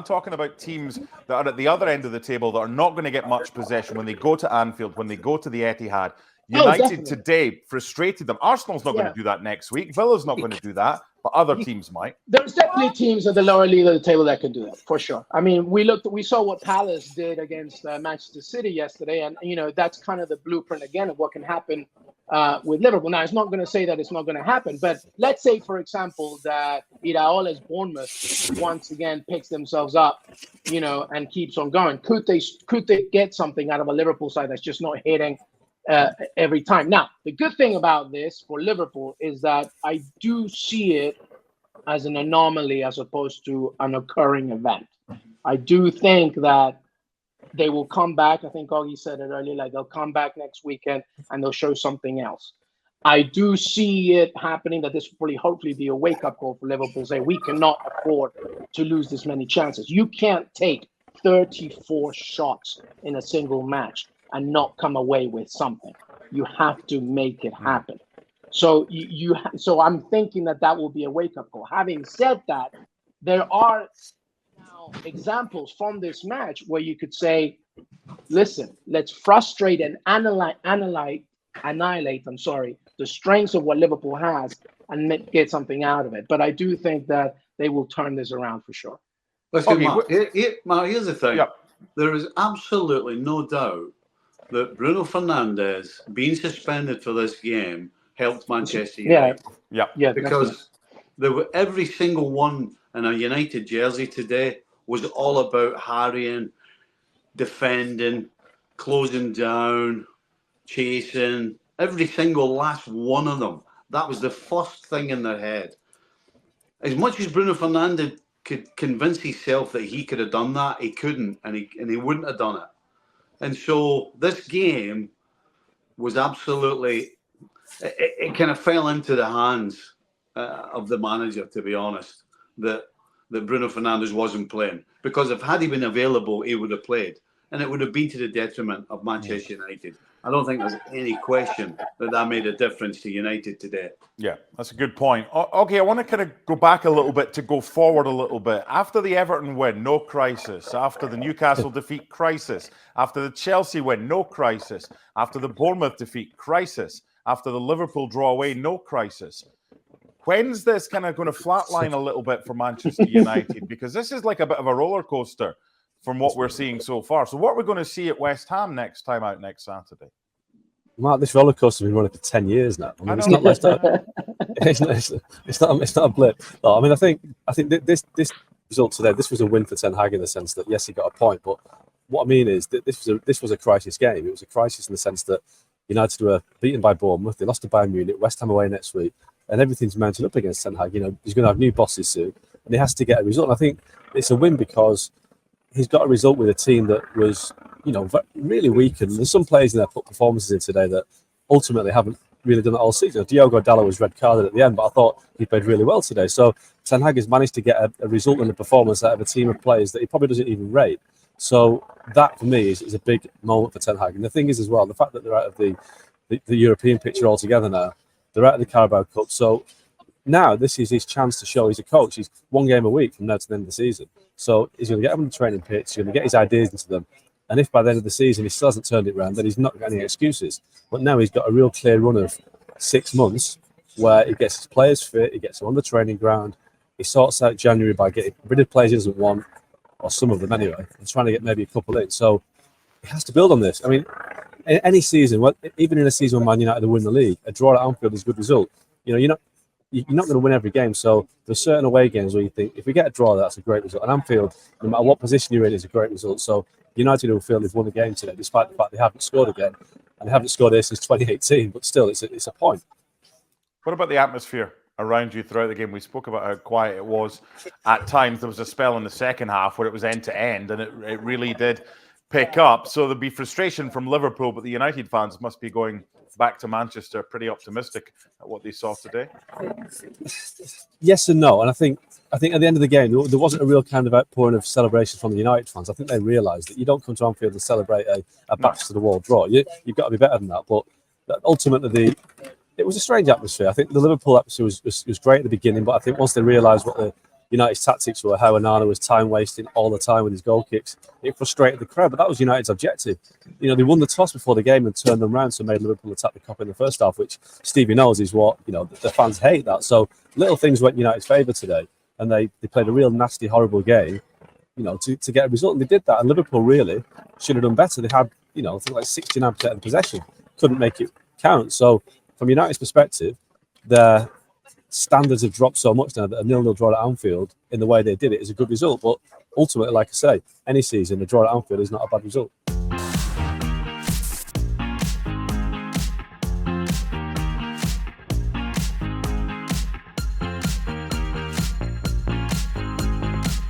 talking about teams that are at the other end of the table that are not going to get much possession when they go to Anfield, when they go to the Etihad. United today frustrated them. Arsenal's not going to do that next week. Villa's not going to do that, but other teams might. There's definitely teams at the lower league of the table that can do that, for sure. I mean, we saw what Palace did against Manchester City yesterday, and that's kind of the blueprint again of what can happen with Liverpool. Now, it's not going to say that it's not going to happen, but let's say, for example, that Iraola's Bournemouth once again picks themselves up, and keeps on going. Could they get something out of a Liverpool side that's just not hitting every time? Now, the good thing about this for Liverpool is that I do see it as an anomaly as opposed to an occurring event. I do think that they will come back. I think Augie said it earlier, like they'll come back next weekend and they'll show something else. I do see it happening that this will hopefully be a wake-up call for Liverpool, say we cannot afford to lose this many chances. You can't take 34 shots in a single match and not come away with something. You have to make it happen. So so I'm thinking that will be a wake-up call. Having said that, there are now examples from this match where you could say, listen, let's frustrate and annihilate the strengths of what Liverpool has and get something out of it. But I do think that they will turn this around for sure. Listen, Mark, here's the thing. Yep. There is absolutely no doubt that Bruno Fernandes being suspended for this game helped Manchester United. Yeah. Because every single one in a United jersey today was all about harrying, defending, closing down, chasing. Every single last one of them. That was the first thing in their head. As much as Bruno Fernandes could convince himself that he could have done that, he couldn't, and he wouldn't have done it. And so this game was absolutely, it kind of fell into the hands of the manager, to be honest, that Bruno Fernandes wasn't playing. Because had he been available, he would have played. And it would have been to the detriment of Manchester United. I don't think there's any question that made a difference to United today. Yeah, that's a good point. Okay, I want to kind of go back a little bit to go forward a little bit. After the Everton win, no crisis. After the Newcastle defeat, crisis. After the Chelsea win, no crisis. After the Bournemouth defeat, crisis. After the Liverpool draw away, no crisis. When's this kind of going to flatline a little bit for Manchester United? Because this is like a bit of a roller coaster from what we're seeing so far. So what are we going to see at West Ham next time out next Saturday? Mark, this roller coaster has been running for 10 years now. I mean, it's not a blip. No, I mean, I think this result today, this was a win for Ten Hag in the sense that yes, he got a point, but what I mean is that this was a crisis game. It was a crisis in the sense that United were beaten by Bournemouth, they lost to Bayern Munich, West Ham away next week, and everything's mounted up against Ten Hag. He's going to have new bosses soon, and he has to get a result. And I think it's a win because he's got a result with a team that was, really weakened. There's some players in there put performances in today that ultimately haven't really done it all season. Diogo Dalot was red carded at the end, but I thought he played really well today. So Ten Hag has managed to get a result and a performance out of a team of players that he probably doesn't even rate. So that, for me, is a big moment for Ten Hag. And the thing is as well, the fact that they're out of the European picture altogether now, they're out of the Carabao Cup. So now this is his chance to show he's a coach. He's one game a week from now to the end of the season. So he's going to get them on the training pitch. He's going to get his ideas into them. And if by the end of the season he still hasn't turned it around, then he's not got any excuses. But now he's got a real clear run of 6 months where he gets his players fit, he gets them on the training ground, he sorts out January by getting rid of players he doesn't want, or some of them anyway, and trying to get maybe a couple in. So he has to build on this. I mean, in any season, even in a season when Man United win the league, a draw at Anfield is a good result. You're not going to win every game. So there's certain away games where you think, if we get a draw, that's a great result. And Anfield, no matter what position you're in, is a great result. So United will feel they've won the game today, despite the fact they haven't scored again. And they haven't scored here since 2018, but still, it's a point. What about the atmosphere around you throughout the game? We spoke about how quiet it was at times. There was a spell in the second half where it was end to end, and it really did pick up. So there'd be frustration from Liverpool, but the United fans must be going back to Manchester pretty optimistic at what they saw today. Yes and no. And I think at the end of the game, there wasn't a real kind of outpouring of celebration from the United fans. I think they realised that you don't come to Anfield and celebrate a backs-to-the-wall draw. You've got to be better than that. But ultimately, it was a strange atmosphere. I think the Liverpool atmosphere was great at the beginning, but I think once they realised what United's tactics were how Onana was time wasting all the time with his goal kicks. It frustrated the crowd, but that was United's objective. You know, they won the toss before the game and turned them round, so made Liverpool attack the Kop in the first half, which Stevie knows is what, you know, the fans hate that. So little things went United's favour today, and they played a real nasty, horrible game, you know, to get a result, and they did that. And Liverpool really should have done better. They had, you know, I think like 69% of the possession, couldn't make it count. So from United's perspective, their standards have dropped so much now that a 0-0 draw at Anfield in the way they did it is a good result. But ultimately, like I say, any season, a draw at Anfield is not a bad result.